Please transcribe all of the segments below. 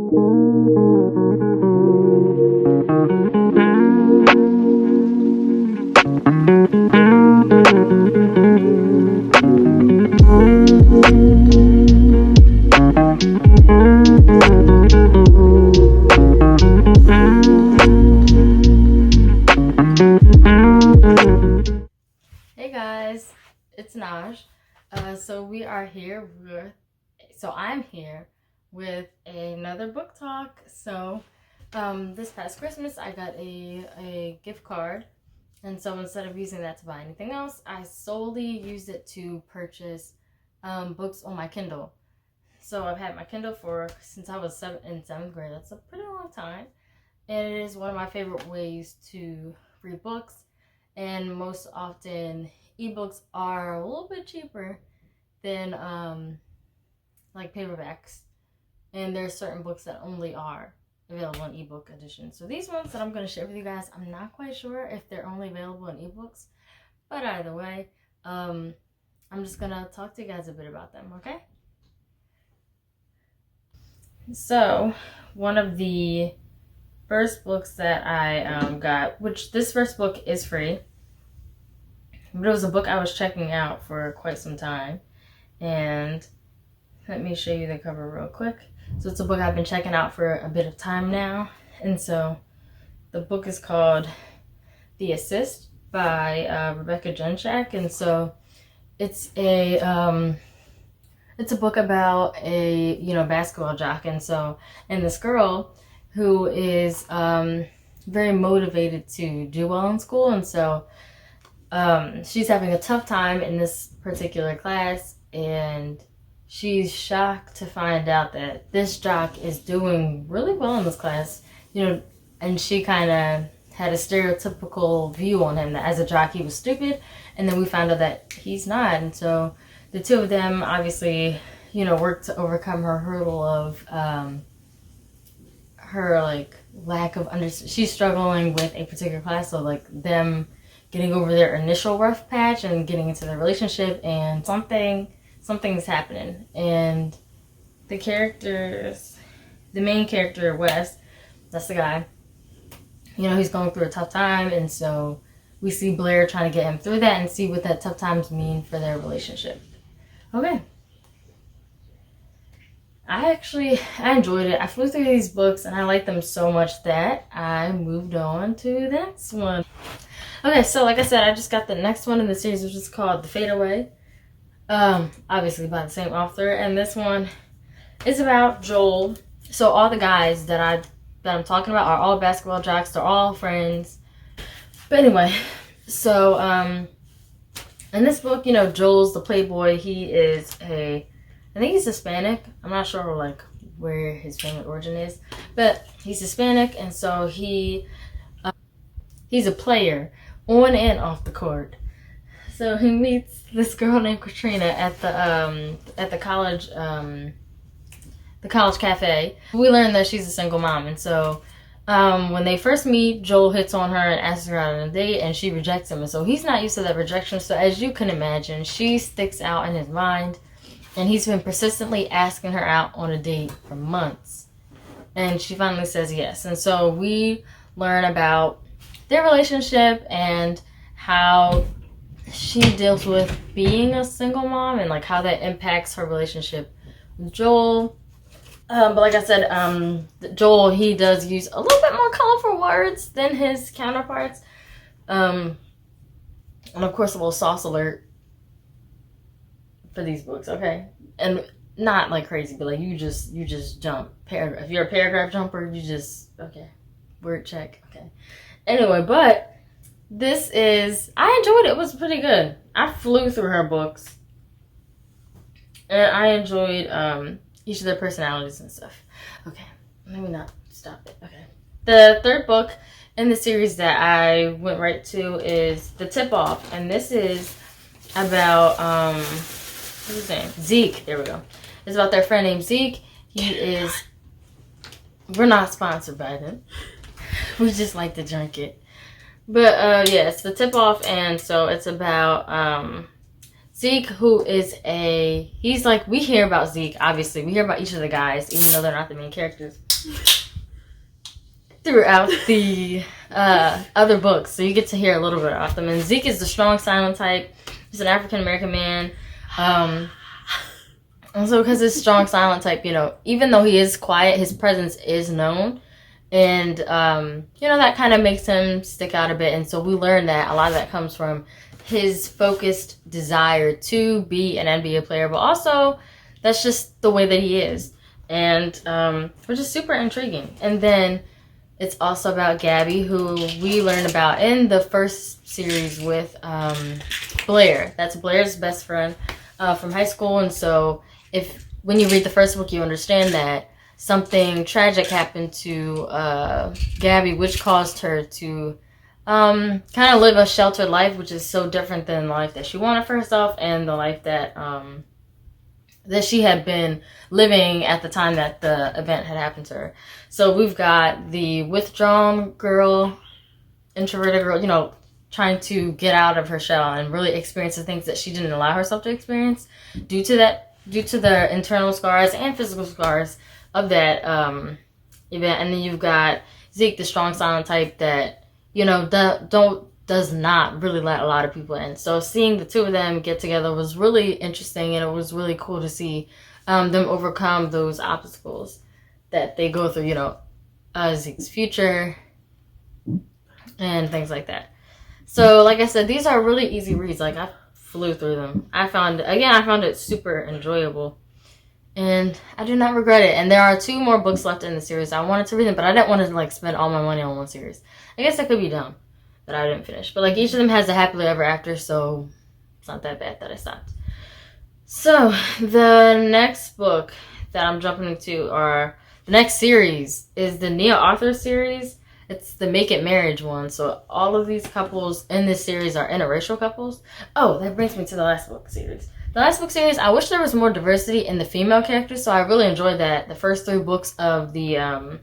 Hey guys, it's Naj. I'm here with another book talk. This past Christmas I got a gift card, and so instead of using that to buy anything else, I solely used it to purchase books on my Kindle. So I've had my Kindle since I was in seventh grade. That's a pretty long time, and it is one of my favorite ways to read books. And most often, ebooks are a little bit cheaper than like paperbacks. And there's certain books that only are available in ebook edition. So these ones that I'm going to share with you guys, I'm not quite sure if they're only available in ebooks. But either way, I'm just going to talk to you guys a bit about them, okay? So, one of the first books that I got, which this first book is free, but it was a book I was checking out for quite some time. And let me show you the cover real quick. So it's a book I've been checking out for a bit of time now. And so the book is called The Assist by Rebecca Junchak. And so it's a book about a basketball jock. And this girl who is very motivated to do well in school, and so she's having a tough time in this particular class, and she's shocked to find out that this jock is doing really well in this class, and she kind of had a stereotypical view on him that as a jock he was stupid, and then we found out that he's not. And so the two of them obviously work to overcome her hurdle of her lack of understanding. She's struggling with a particular class, so them getting over their initial rough patch and getting into their relationship, and something's happening. And the main character, Wes, that's the guy, he's going through a tough time, and so we see Blair trying to get him through that and see what that tough times mean for their relationship. Okay. I enjoyed it. I flew through these books and I liked them so much that I moved on to the next one. Okay, so like I said, I just got the next one in the series, which is called The Fadeaway. Obviously by the same author, and this one is about Joel. So all the guys that I'm talking about are all basketball jocks. They're all friends. But anyway, so in this book, Joel's the playboy. I think he's Hispanic. I'm not sure where his family origin is, but he's Hispanic, and so he's a player on and off the court. So he meets this girl named Katrina at the college cafe. We learn that she's a single mom, and so when they first meet, Joel hits on her and asks her out on a date, and she rejects him, and so he's not used to that rejection. So as you can imagine, she sticks out in his mind. And he's been persistently asking her out on a date for months. And she finally says yes. And so we learn about their relationship and how she deals with being a single mom and how that impacts her relationship with Joel. But like I said, Joel, he does use a little bit more colorful words than his counterparts. And of course, a little sauce alert for these books, okay? And not like crazy, but you just jump paragraph. If you're a paragraph jumper, you just, okay, word check, okay. Anyway, but I enjoyed it. It was pretty good. I flew through her books, and I enjoyed each of their personalities and stuff. Okay, let me not stop it. Okay, the third book in the series that I went right to is The Tip-Off, and this is about what's his name? Zeke. There we go. It's about their friend named Zeke. We're not sponsored by them. We just like to drink it. But yeah, it's The Tip-Off, and so it's about Zeke, who is we hear about Zeke, obviously. We hear about each of the guys, even though they're not the main characters. throughout the other books, so you get to hear a little bit about them. And Zeke is the strong, silent type. He's an African American man. And so because he's strong, silent type, even though he is quiet, his presence is known. And, that kind of makes him stick out a bit. And so we learn that a lot of that comes from his focused desire to be an NBA player, but also that's just the way that he is. And which is super intriguing. And then it's also about Gabby, who we learn about in the first series with Blair. That's Blair's best friend from high school. And so when you read the first book, you understand that something tragic happened to Gabby, which caused her to kind of live a sheltered life, which is so different than the life that she wanted for herself and the life that that she had been living at the time that the event had happened to her. So we've got the withdrawn girl, introverted girl, trying to get out of her shell and really experience the things that she didn't allow herself to experience due to the internal scars and physical scars of that event. And then you've got Zeke, the strong, silent type that, does not really let a lot of people in. So seeing the two of them get together was really interesting, and it was really cool to see them overcome those obstacles that they go through, Zeke's future and things like that. So like I said, these are really easy reads. Like, I flew through them. I found it super enjoyable, and I do not regret it. And there are 2 more books left in the series. I wanted to read them, but I didn't want to spend all my money on one series. I guess that could be dumb that I didn't finish. But each of them has a happily ever after, so it's not that bad that I stopped. So the next book that I'm jumping into, or the next series, is the Nia Arthur series. It's the Make It Marriage one. So all of these couples in this series are interracial couples. Oh, that brings me to the last book series. The last book series, I wish there was more diversity in the female characters, so I really enjoyed that. The first 3 books of the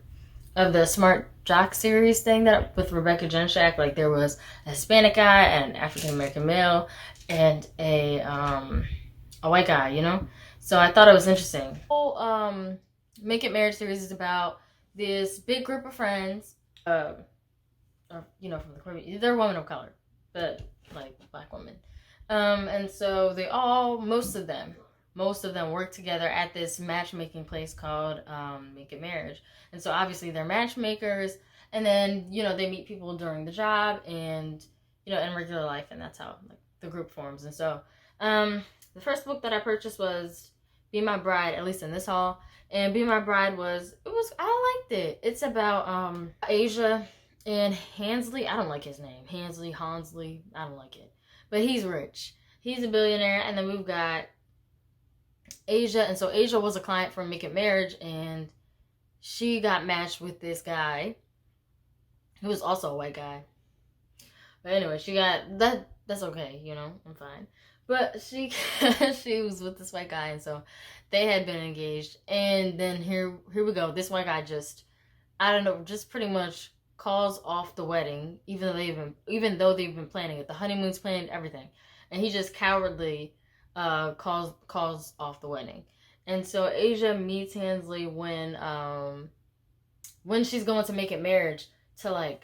Smart Jock series thing that with Rebecca Jenshak, there was a Hispanic guy, an African American male, and a white guy, So I thought it was interesting. The whole Make It Marriage series is about this big group of friends, from the Caribbean. They're women of color, but black women. And so they all, most of them work together at this matchmaking place called Make It Marriage. And so obviously they're matchmakers, and then, they meet people during the job and, in regular life, and that's how the group forms. And so the first book that I purchased was Be My Bride, at least in this haul. And Be My Bride I liked it. It's about Asia and Hansley. I don't like his name. Hansley, I don't like it. But he's rich. He's a billionaire. And then we've got Asia. And so Asia was a client for Make It Marriage, and she got matched with this guy who was also a white guy. But anyway, she got that. That's okay, I'm fine. But she was with this white guy, and so they had been engaged. And then here we go. This white guy just pretty much calls off the wedding, even though they've been planning it. The honeymoon's planned, everything, and he just cowardly calls off the wedding. And so Asia meets Hansley when she's going to Make It Marriage to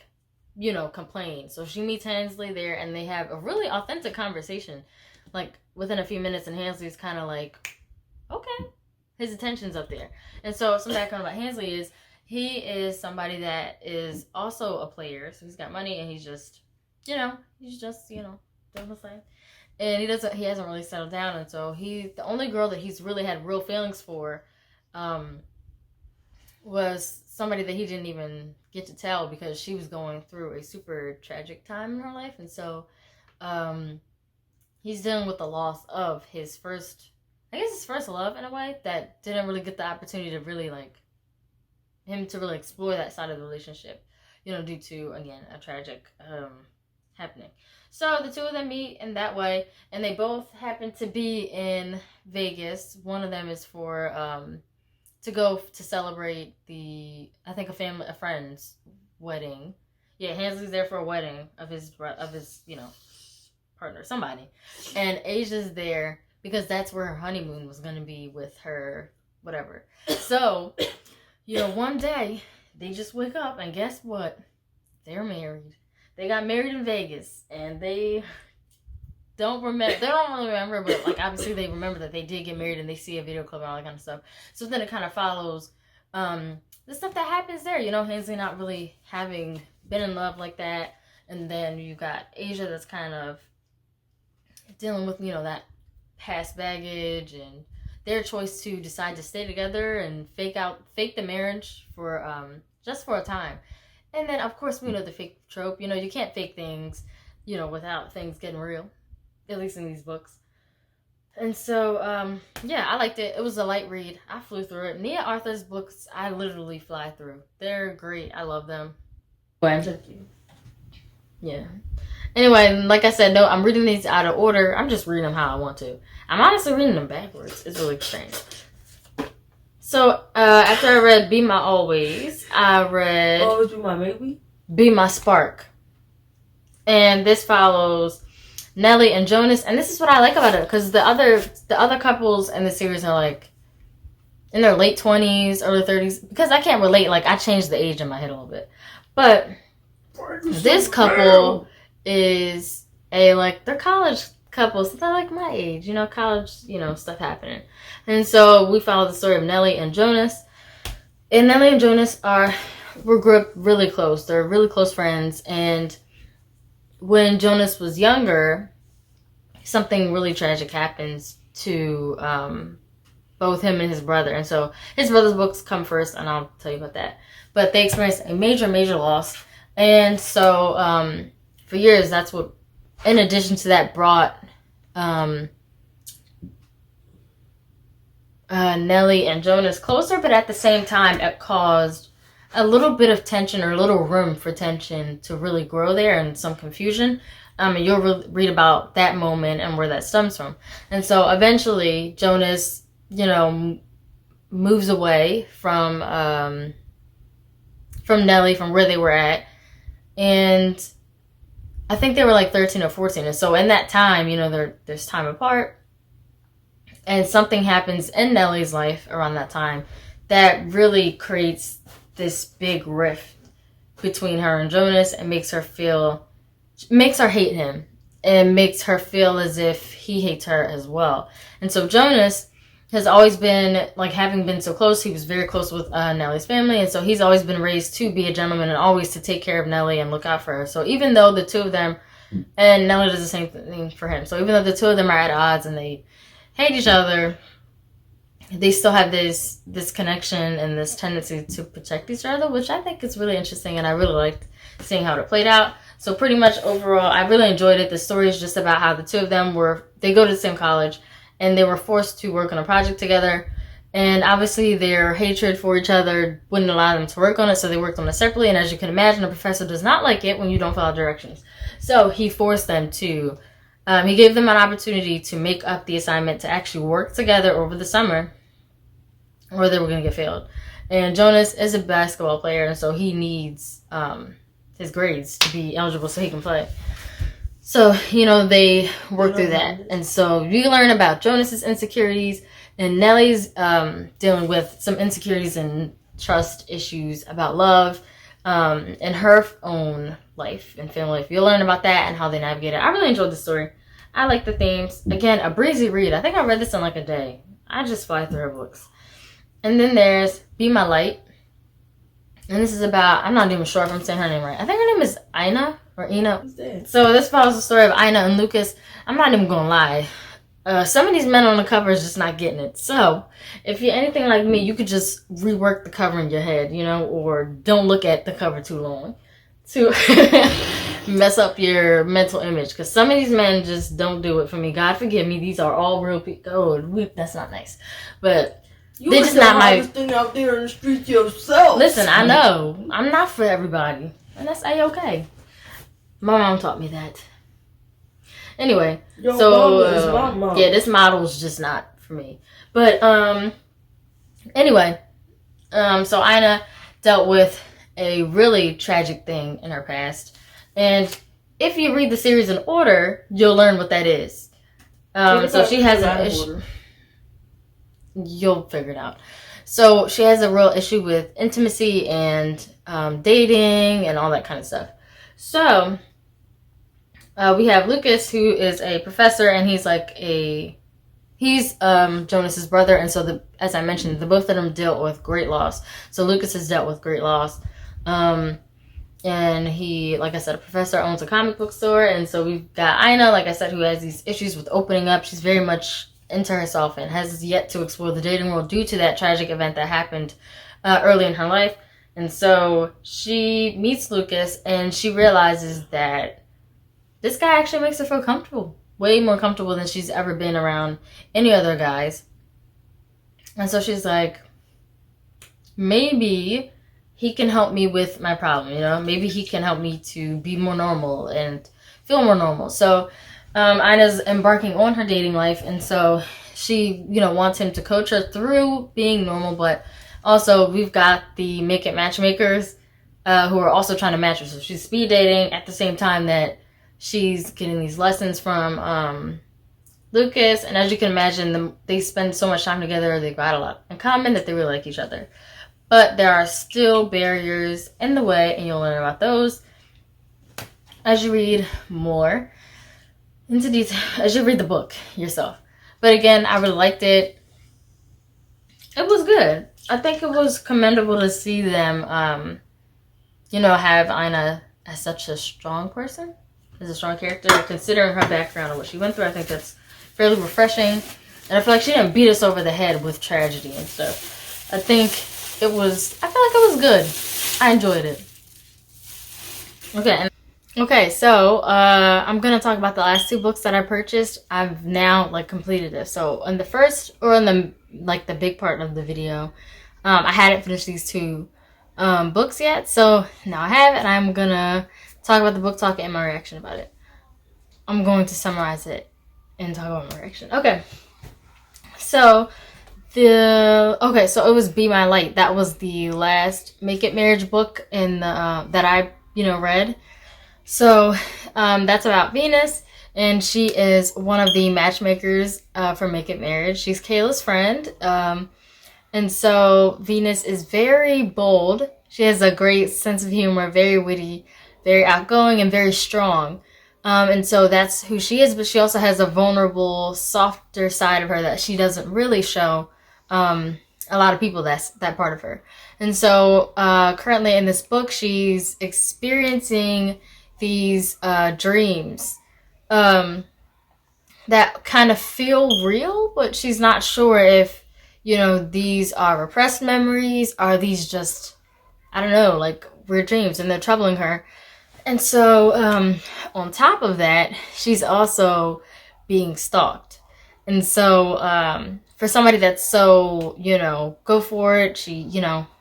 complain. So she meets Hansley there, and they have a really authentic conversation, within a few minutes. And Hansley's kind of okay, his attention's up there. And so some background about Hansley is he is somebody that is also a player. So he's got money, and he's just doing his thing. And he hasn't really settled down. And so the only girl that he's really had real feelings for was somebody that he didn't even get to tell, because she was going through a super tragic time in her life. And so he's dealing with the loss of his first love, in a way, that didn't really get the opportunity to really him to really explore that side of the relationship, due to, again, a tragic happening. So the two of them meet in that way, and they both happen to be in Vegas. One of them is for to go to celebrate a friend's wedding. Yeah, Hansley's there for a wedding of his partner, somebody, and Asia's there because that's where her honeymoon was going to be with her, whatever. So one day they just wake up and guess what? They're married. They got married in Vegas, and they don't remember. They don't really remember, but like obviously they remember that they did get married, and they see a video clip and all that kind of stuff. So then it kind of follows the stuff that happens there. Hensley not really having been in love like that, and then you got Asia that's kind of dealing with that past baggage and their choice to decide to stay together and fake the marriage for just for a time. And then of course we know the fake trope. You can't fake things without things getting real, at least in these books. And so I liked it. It was a light read. I flew through it. Nia Arthur's books I literally fly through. They're great. I love them. Yeah. Anyway, like I said, no, I'm reading these out of order. I'm just reading them how I want to. I'm honestly reading them backwards. It's really strange. So, after I read Be My Always, I read... Oh, Be My Maybe? Be My Spark. And this follows Nellie and Jonas. And this is what I like about it. Because the other couples in the series are like in their late 20s, early 30s. Because I can't relate. Like, I changed the age in my head a little bit. But this couple is they're college couples. So they're like my age, college, stuff happening. And so we follow the story of Nellie and Jonas. And Nellie and Jonas grew up really close. They're really close friends. And when Jonas was younger, something really tragic happens to both him and his brother. And so his brother's books come first, and I'll tell you about that. But they experienced a major, major loss. And so for years, that's what, in addition to that, brought Nellie and Jonas closer. But at the same time, it caused a little bit of tension, or a little room for tension to really grow there, and some confusion. And you'll read about that moment and where that stems from. And so eventually Jonas, moves away from Nellie, from where they were at. And I think they were like 13 or 14. And so in that time, there's time apart. And something happens in Nellie's life around that time that really creates this big rift between her and Jonas, and makes her hate him, and makes her feel as if he hates her as well. And so Jonas has always been, like, having been so close, he was very close with Nellie's family, and so he's always been raised to be a gentleman and always to take care of Nellie and look out for her. So even though the two of them, and Nellie does the same thing for him, so even though the two of them are at odds and they hate each other, they still have this connection and this tendency to protect each other, which I think is really interesting, and I really liked seeing how it played out. So pretty much overall, I really enjoyed it. The story is just about how the two of them they go to the same college, and they were forced to work on a project together. And obviously their hatred for each other wouldn't allow them to work on it, so they worked on it separately. And as you can imagine, the professor does not like it when you don't follow directions. So he forced them to, he gave them an opportunity to make up the assignment to actually work together over the summer, or they were going to get failed. And Jonas is a basketball player, and so he needs his grades to be eligible so he can play. So, they work through that. And so you learn about Jonas's insecurities, and Nellie's dealing with some insecurities and trust issues about love in her own life and family life. You'll learn about that and how they navigate it. I really enjoyed the story. I like the themes. Again, a breezy read. I think I read this in like a day. I just fly through her books. And then there's Be My Light. And this is about, I'm not even sure if I'm saying her name right. I think her name is Ina or Ina. So this follows the story of Ina and Lucas. I'm not even going to lie. Some of these men on the cover is just not getting it. So if you're anything like me, you could just rework the cover in your head, or don't look at the cover too long to mess up your mental image. Because some of these men just don't do it for me. God forgive me. These are all real people. Oh, that's not nice. But they're just not my thing out there in the streets yourself. Listen, I know I'm not for everybody, and that's a-okay. My mom taught me that. Anyway, this model's just not for me. But anyway, so Ina dealt with a really tragic thing in her past, and if you read the series in order, you'll learn what that is. So she has an issue. you'll figure it out. So she has a real issue with intimacy and dating and all that kind of stuff. So we have Lucas, who is a professor, and he's Jonas's brother, and so as I mentioned, the both of them dealt with great loss. So Lucas has dealt with great loss. And he, like I said, a professor, owns a comic book store. And so we've got Ina, like I said, who has these issues with opening up. She's very much into herself and has yet to explore the dating world due to that tragic event that happened early in her life. And so she meets Lucas and she realizes that this guy actually makes her feel comfortable. Way more comfortable than she's ever been around any other guys. And so she's like, maybe he can help me with my problem, maybe he can help me to be more normal and feel more normal. So Ina's embarking on her dating life, and so she wants him to coach her through being normal. But also we've got the make it matchmakers who are also trying to match her. So she's speed dating at the same time that she's getting these lessons from Lucas. And as you can imagine, they spend so much time together, they've got a lot in common, that they really like each other. But there are still barriers in the way, and you'll learn about those as you read more into detail, as you read the book yourself. But again, I really liked it. It was good. I think it was commendable to see them, have Ina as such a strong person, as a strong character, considering her background and what she went through. I think that's fairly refreshing. And I feel like she didn't beat us over the head with tragedy and stuff. I feel like it was good. I enjoyed it. Okay, so I'm gonna talk about the last 2 books that I purchased. I've now completed this. So in the first, or in the big part of the video, I hadn't finished these 2 books yet. So now I have, and I'm gonna talk about the book, talk, and my reaction about it. I'm going to summarize it and talk about my reaction. Okay, so so it was Be My Light. That was the last Make It Marriage book in the that I read. So that's about Venus, and she is one of the matchmakers for Make It Marriage. She's Kayla's friend, and so Venus is very bold. She has a great sense of humor, very witty, very outgoing, and very strong. And so that's who she is, but she also has a vulnerable, softer side of her that she doesn't really show a lot of people, that part of her. And so currently in this book, she's experiencing these dreams that kind of feel real, but she's not sure if these are repressed memories, are these just, I don't know, weird dreams, and they're troubling her. And so on top of that, she's also being stalked. And so for somebody that's so, go for it, she,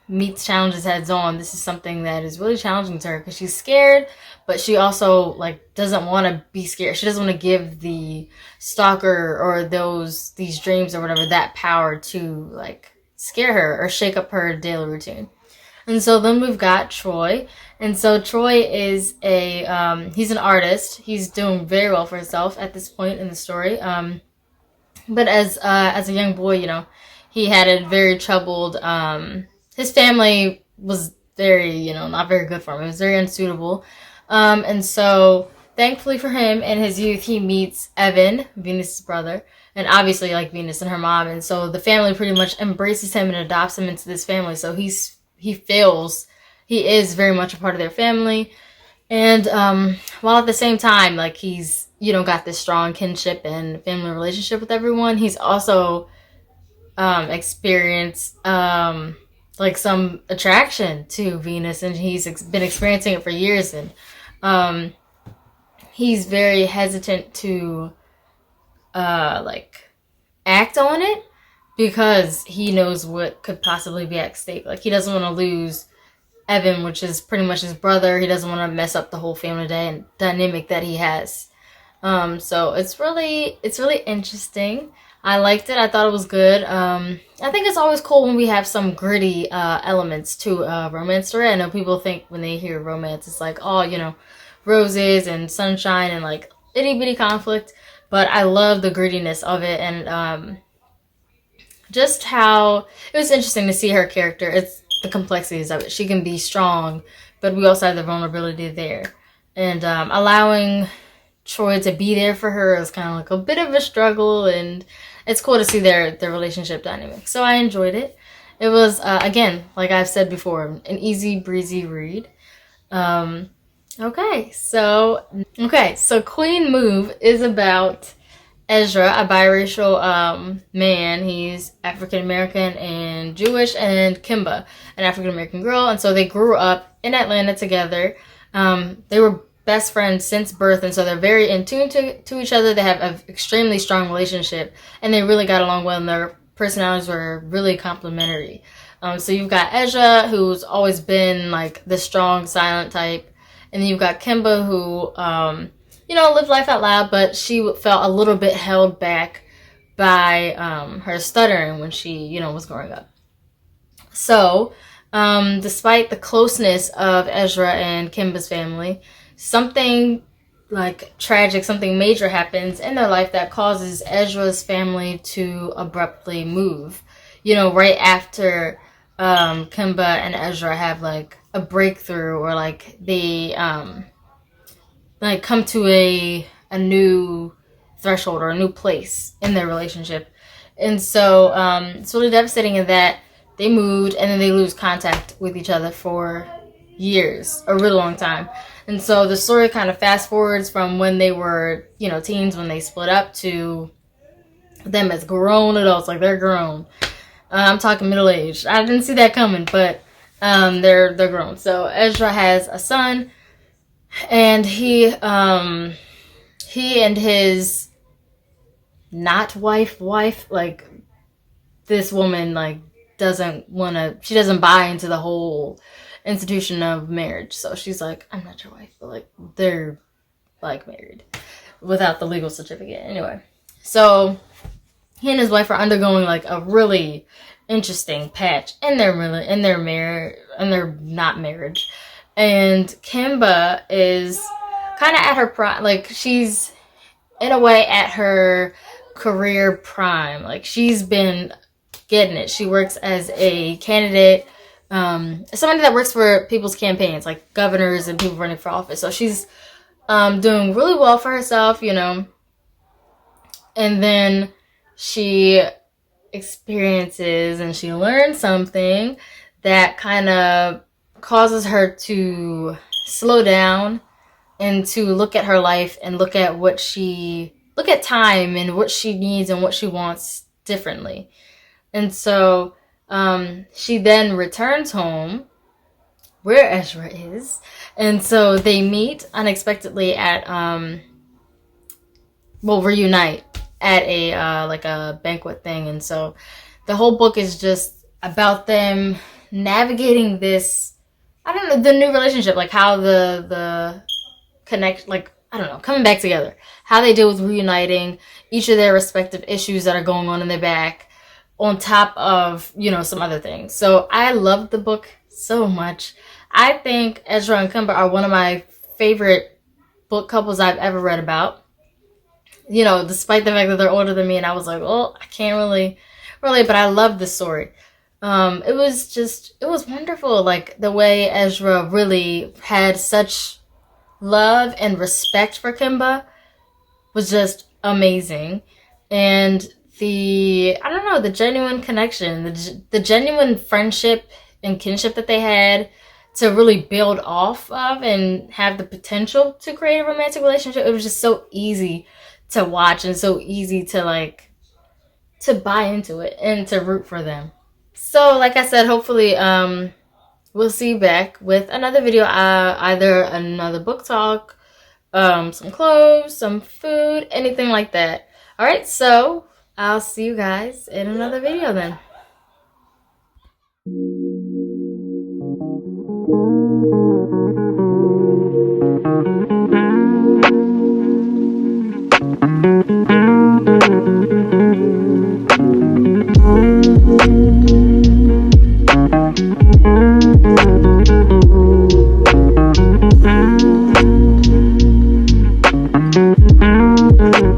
meets challenges heads on, this is something that is really challenging to her because she's scared, but she also, doesn't want to be scared. She doesn't want to give the stalker or these dreams or whatever that power to, scare her or shake up her daily routine. And so then we've got Troy. And so Troy is he's an artist. He's doing very well for himself at this point in the story. But as a young boy, he had a very troubled, his family was very, not very good for him. It was very unsuitable. And so thankfully for him, in his youth, he meets Evan, Venus' brother, and obviously Venus and her mom. And so the family pretty much embraces him and adopts him into this family. So he is very much a part of their family. And while at the same time, he's, got this strong kinship and family relationship with everyone, he's also experienced some attraction to Venus, and he's been experiencing it for years. And he's very hesitant to act on it because he knows what could possibly be at stake. He doesn't want to lose Evan, which is pretty much his brother. He doesn't want to mess up the whole family dynamic that he has. So it's really interesting. I liked it. I thought it was good. I think it's always cool when we have some gritty elements to a romance story. I know people think when they hear romance, it's roses and sunshine and itty bitty conflict. But I love the grittiness of it, and just how it was interesting to see her character. It's the complexities of it. She can be strong, but we also have the vulnerability there. And allowing Troy to be there for her is kind of like a bit of a struggle, and it's cool to see their relationship dynamic. So I enjoyed it. It was, again, like I've said before, an easy breezy read. Okay, so Queen Move is about Ezra, a biracial man. He's African American and Jewish, and Kimba, an African American girl. And so they grew up in Atlanta together. They were best friends since birth, and so they're very in tune to each other. They have an extremely strong relationship, and they really got along well, and their personalities were really complementary. So you've got Ezra, who's always been like the strong, silent type, and then you've got Kimba, who lived life out loud, but she felt a little bit held back by her stuttering when she, was growing up. So, despite the closeness of Ezra and Kimba's family, something like tragic, something major happens in their life that causes Ezra's family to abruptly move. Right after Kimba and Ezra have like a breakthrough, or like they like come to a new threshold or a new place in their relationship. And so it's really devastating in that they moved and then they lose contact with each other for years, a really long time. And so the story kind of fast forwards from when they were, teens, when they split up, to them as grown adults. Like, they're grown. I'm talking middle aged. I didn't see that coming, but they're grown. So Ezra has a son, and he and his not wife, like, this woman, like, she doesn't buy into the whole institution of marriage. So she's like, I'm not your wife, but like, they're like married without the legal certificate. Anyway, so he and his wife are undergoing like a really interesting patch in their not marriage. And Kimba is kind of at her prime. Like, she's in a way at her career prime. Like, she's been getting it. She works as a candidate, somebody that works for people's campaigns, like governors and people running for office. So she's doing really well for herself, and then she experiences and she learns something that kind of causes her to slow down and to look at her life and look at time and what she needs and what she wants differently. And so she then returns home where Ezra is, and so they meet unexpectedly at reunite at a like a banquet thing. And so the whole book is just about them navigating this, I don't know, the new relationship, like how the connect, like, I don't know, coming back together, how they deal with reuniting, each of their respective issues that are going on in their back, on top of, some other things. So I loved the book so much. I think Ezra and Kimba are one of my favorite book couples I've ever read about. Despite the fact that they're older than me, and I was like, well, I can't really relate, but I love this story. It was wonderful. Like, the way Ezra really had such love and respect for Kimba was just amazing. And the genuine connection, the genuine friendship and kinship that they had to really build off of and have the potential to create a romantic relationship, it was just so easy to watch and so easy to buy into it and to root for them. So, like I said, hopefully we'll see you back with another video, either another book talk, some clothes, some food, anything like that. Alright, so I'll see you guys in another video then.